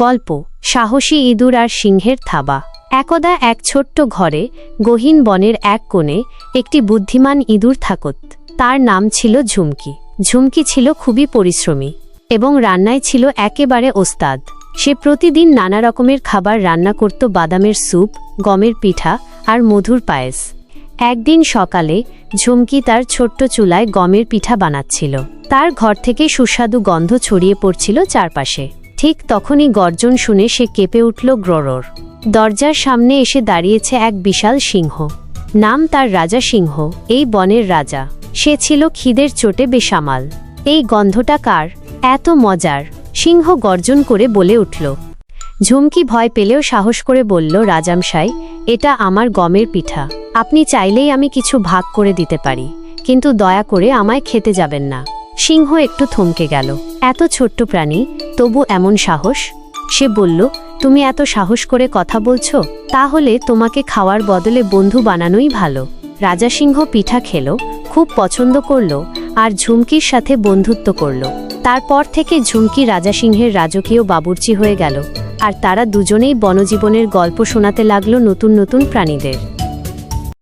গল্প সাহসী ইঁদুর আর সিংহের থাবা। একদা এক ছোট্ট ঘরে গহীন বনের এক কোণে একটি বুদ্ধিমান ইঁদুর থাকত। তার নাম ছিল ঝুমকি। ঝুমকি ছিল খুবই পরিশ্রমী এবং রান্নায় ছিল একেবারে ওস্তাদ। সে প্রতিদিন নানা রকমের খাবার রান্না করত, বাদামের স্যুপ, গমের পিঠা আর মধুর পায়েস। একদিন সকালে ঝুমকি তার ছোট্ট চুলায় গমের পিঠা বানাচ্ছিল। তার ঘর থেকে সুস্বাদু গন্ধ ছড়িয়ে পড়ছিল চারপাশে। ঠিক তখনই গর্জন শুনে সে কেঁপে উঠল গ্ররর। দরজার সামনে এসে দাঁড়িয়েছে এক বিশাল সিংহ। নাম তার রাজা সিংহ, এই বনের রাজা। সে ছিল খিদের চোটে বেসামাল। এই গন্ধটা কার? এত মজার! সিংহ গর্জন করে বলে উঠল। ঝুমকি ভয় পেলেও সাহস করে বলল, রাজামশাই, এটা আমার গমের পিঠা। আপনি চাইলেই আমি কিছু ভাগ করে দিতে পারি, কিন্তু দয়া করে আমায় খেতে যাবেন না। সিংহ একটু থমকে গেল। এত ছোট্ট প্রাণী, তবু এমন সাহস! সে বলল, তুমি এত সাহস করে কথা বলছো, তাহলে তোমাকে খাওয়ার বদলে বন্ধু বানানোই ভালো। রাজা সিংহ পিঠা খেলো, খুব পছন্দ করল আর ঝুমকির সাথে বন্ধুত্ব করল। তারপর থেকে ঝুমকি রাজা সিংহের রাজকীয় বাবুর্চি হয়ে গেল, আর তারা দুজনেই বনজীবনের গল্প শোনাতে লাগলো নতুন নতুন প্রাণীদের।